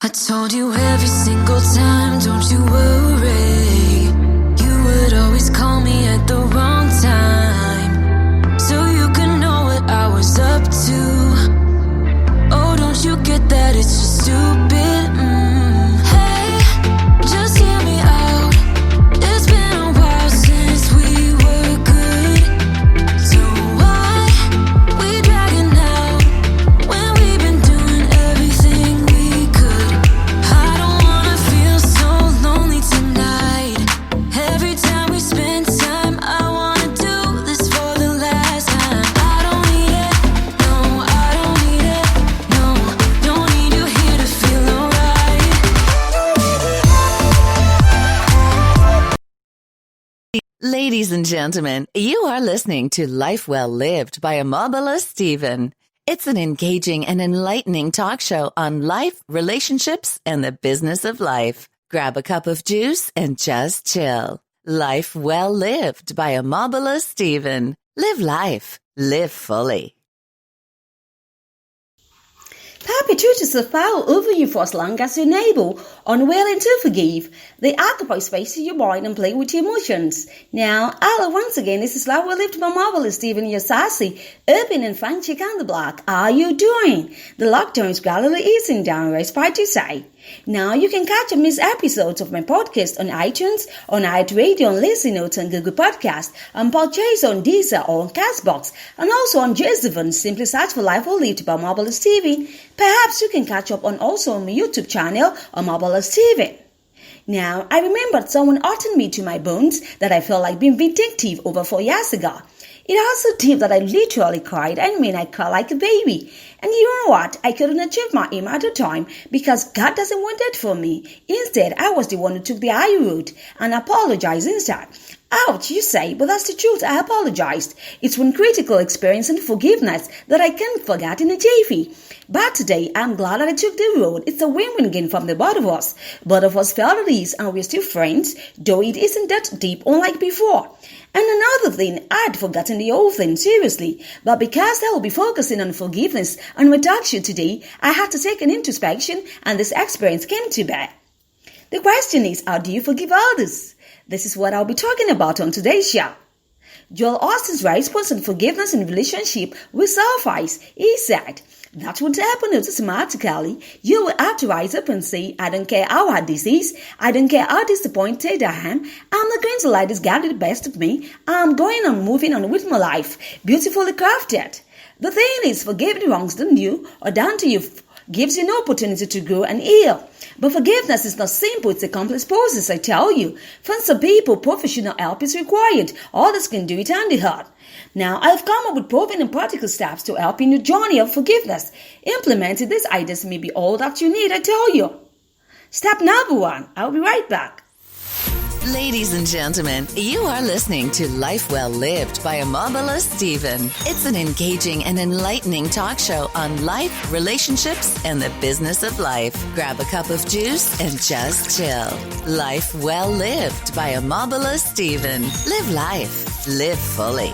I told you every single time, don't you worry. You would always call me at the wrong time, so you could know what I was up to. Oh, don't you get that it's just stupid? Hey, just hear me out. It's been a while since we were good, so why we dragging out when we've been doing everything we could? I don't wanna feel so lonely tonight. Every time we spend time, I wanna do this for the last time. I don't need it, no, I don't need it, no, don't need you here to feel alright. Ladies and gentlemen, you are listening to Life Well Lived by Omobola Stephen. It's an engaging and enlightening talk show on life, relationships, and the business of life. Grab a cup of juice and just chill. Life Well Lived by Omobola Stephen. Live life. Live fully. Perpetuate the power over you for as long as you're able, unwilling to forgive. They occupy space in your mind and play with your emotions. Now, hello once again, this is Life Well Lived by Omobola Stephen, your sassy, urban and fun chick on the block. How are you doing? The lockdown is gradually easing down, right? Spy to say. Now you can catch up missed episodes of my podcast on iTunes, on iRadio, on Listen Notes, on Google Podcast, on Podchaser, on Deezer, or on Castbox, and also on Jezebel. Simply search for Life Well Lived by Omobola Stephen. Perhaps you can catch up also on my YouTube channel, Omobola Stephen. Now, I remembered someone uttered me to my bones that I felt like being vindictive over 4 years ago. It also deep that I literally cried. I cried like a baby. And you know what? I couldn't achieve my aim at the time because God doesn't want that for me. Instead, I was the one who took the high road and apologized instead. Ouch, you say, but that's the truth. I apologized. It's one critical experience and forgiveness that I can't forget in a jiffy. But today, I'm glad that I took the road. It's a win-win game from the both of us. Both of us felt at ease and we're still friends, though it isn't that deep unlike before. And another thing, I'd forgotten the old thing, seriously. But because I will be focusing on forgiveness and reduction today, I had to take an introspection and this experience came to bear. The question is, how do you forgive others? This is what I'll be talking about on today's show. Joel Austin's response on forgiveness in relationship with self-ice. He said, that would happen automatically. You will have to rise up and say, I don't care how hard this is. I don't care how disappointed I am. I'm not going to let this get the best of me. I'm going on moving on with my life. Beautifully crafted. The thing is, forgiving wrongs done you or done to you gives you no opportunity to grow and heal. But forgiveness is not simple, it's a complex process, I tell you. For some people, professional help is required. Others can do it on the heart. Now, I've come up with proven and practical steps to help in your journey of forgiveness. Implementing these ideas may be all that you need, I tell you. Step number 1. I'll be right back. Ladies and gentlemen, you are listening to Life Well Lived by Omobola Stephen. It's an engaging and enlightening talk show on life, relationships, and the business of life. Grab a cup of juice and just chill. Life Well Lived by Omobola Stephen. Live life. Live fully.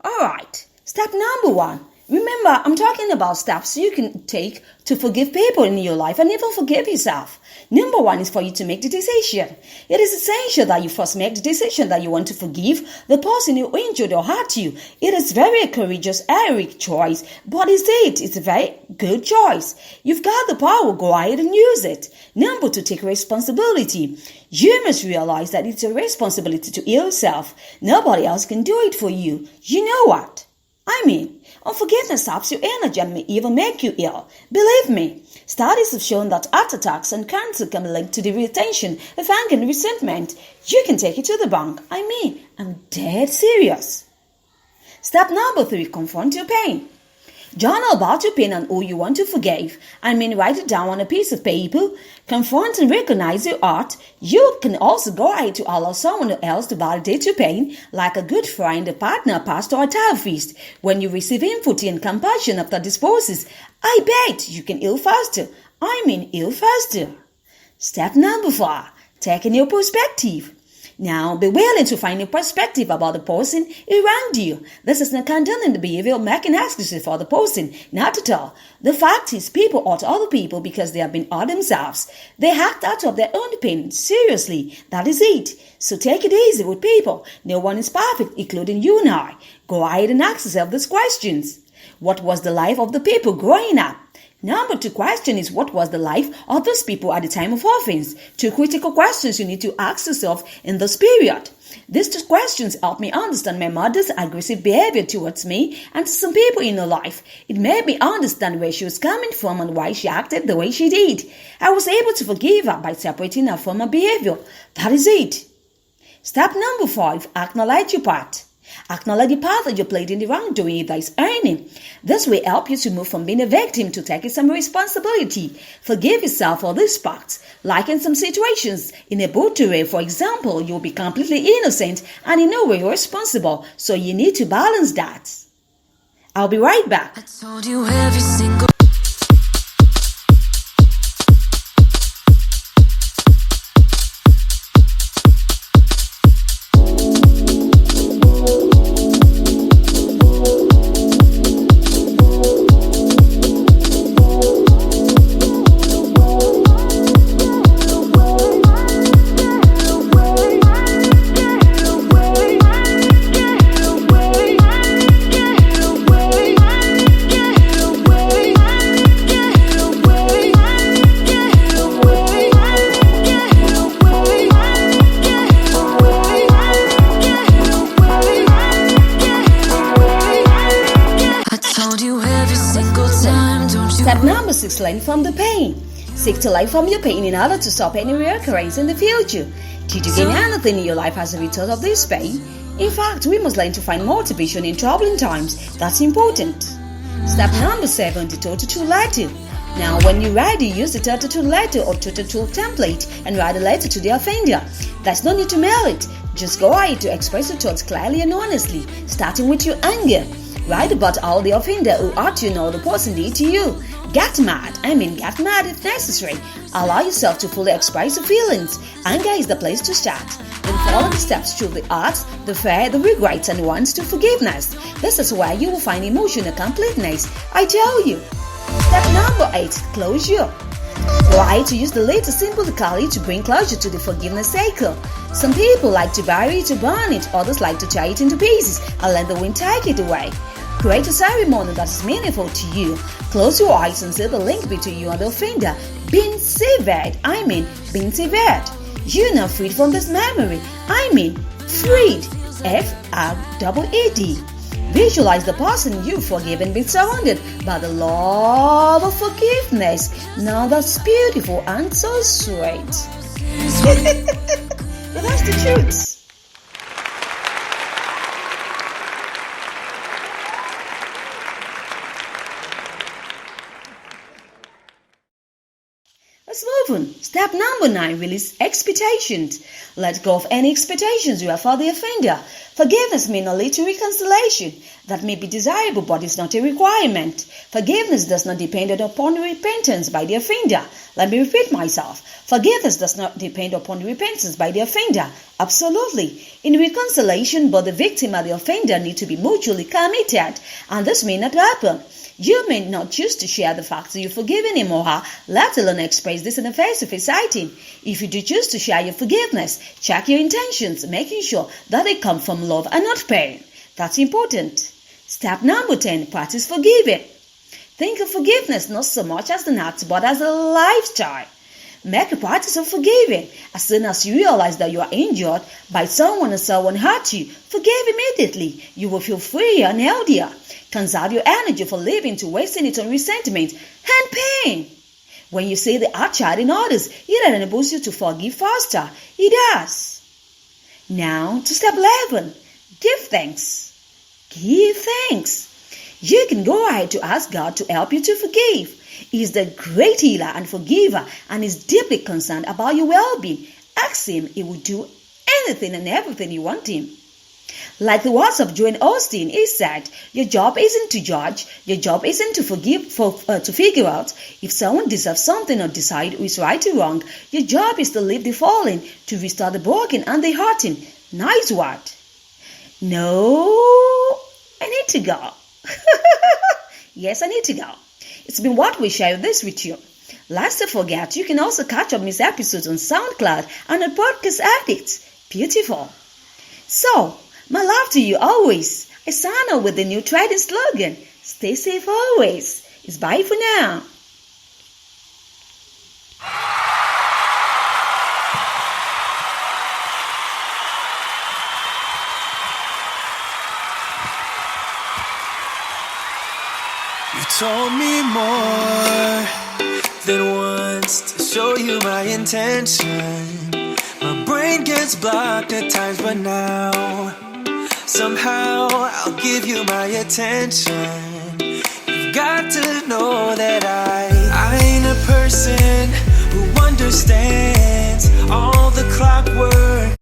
All right. Step number 1. Remember, I'm talking about steps you can take to forgive people in your life and even forgive yourself. Number 1 is for you to make the decision. It is essential that you first make the decision that you want to forgive the person who injured or hurt you. It is very courageous, heroic choice, but it's a very good choice. You've got the power, go ahead and use it. Number 2, take responsibility. You must realize that it's a responsibility to heal yourself. Nobody else can do it for you. You know what? Unforgiveness saps your energy and may even make you ill. Believe me, studies have shown that heart attacks and cancer can be linked to the retention of anger and resentment. You can take it to the bank. I'm dead serious. Step number 3, confront your pain. Journal about your pain and who you want to forgive. Write it down on a piece of paper. Confront and recognize your heart. You can also go ahead to allow someone else to validate your pain, like a good friend, a partner, a pastor, or a therapist. When you receive empathy and compassion after this process, I bet you can heal faster. Heal faster. Step number 4, take a new perspective. Now, be willing to find a perspective about the person around you. This is not condoning the behavior of making excuses for the person, not at all. The fact is, people hurt other people because they have been hurt themselves. They act out of their own pain. Seriously, that is it. So take it easy with people. No one is perfect, including you and I. Go ahead and ask yourself these questions. What was the life of the people growing up? Number 2 question is, what was the life of those people at the time of offense? 2 critical questions you need to ask yourself in this period. These 2 questions help me understand my mother's aggressive behavior towards me and to some people in her life. It made me understand where she was coming from and why she acted the way she did. I was able to forgive her by separating her from her behavior. That is it. Step number 5, acknowledge your part. Acknowledge the part that you played in the wrongdoing if there is any. This will help you to move from being a victim to taking some responsibility. Forgive yourself for this part. Like in some situations, in a butchery, for example, you'll be completely innocent and in no way responsible, so you need to balance that. I'll be right back. I told you every single Step number 6, learn from the pain. Seek to learn from your pain in order to stop any reoccurrence in the future. Did you gain anything in your life as a result of this pain? In fact, we must learn to find motivation in troubling times. That's important. Step number 7, the total tool letter. Now, when you're ready, use the total tool letter or total tool template and write a letter to the offender. There's no need to mail it. Just go ahead to express your thoughts clearly and honestly, starting with your anger. Write about all the offender who hurt you or the person did to you. Get mad if necessary. Allow yourself to fully express your feelings. Anger is the place to start. Then follow the steps through the art, the fear, the regrets, and wants to forgiveness. This is where you will find emotional completeness. I tell you. Step number 8, closure. Go ahead to use the letter symbolically to bring closure to the forgiveness cycle. Some people like to bury it, to burn it, others like to tear it into pieces and let the wind take it away. Create a ceremony that is meaningful to you. Close your eyes and see the link between you and the offender being severed. Being severed. You're now freed from this memory. Freed. F-R-E-E-D. Visualize the person you've forgiven being surrounded by the love of forgiveness. Now that's beautiful and so sweet. But that's the truth. Let's move on. Step number 9, release expectations. Let go of any expectations you have for the offender. Forgiveness may not lead to reconciliation. That may be desirable, but it's not a requirement. Forgiveness does not depend upon repentance by the offender. Let me repeat myself. Forgiveness does not depend upon repentance by the offender. Absolutely. In reconciliation, both the victim and the offender need to be mutually committed, and this may not happen. You may not choose to share the fact that you've forgiven him or her, let alone express this in a face-to-face setting. If you do choose to share your forgiveness, check your intentions, making sure that they come from love and not pain. That's important. Step number 10, practice forgiving. Think of forgiveness not so much as an act, but as a lifestyle. Make a practice of forgiving. As soon as you realize that you are injured by someone and someone hurt you, forgive immediately. You will feel freer and healthier. Conserve your energy for living to wasting it on resentment and pain. When you see the hurt in others, it enables you to forgive faster. It does. Now to step 11. Give thanks. Give thanks. You can go ahead to ask God to help you to forgive. He is the great healer and forgiver and is deeply concerned about your well-being. Ask Him, He will do anything and everything you want Him. Like the words of Joan Austin, he said, your job isn't to judge, your job isn't to to figure out if someone deserves something or decide who is right or wrong. Your job is to leave the fallen, to restore the broken and the hurting. Nice word. No, I need to go. Yes, I need to go. It's been what we share this with you. Lest I forget, you can also catch up these episodes on SoundCloud and on Podcast Addicts. Beautiful. So, my love to you always. I sign off with the new trading slogan. Stay safe always. It's bye for now. You told me more than once to show you my intention. My brain gets blocked at times, but now somehow I'll give you my attention. You've got to know that I ain't a person who understands all the clockwork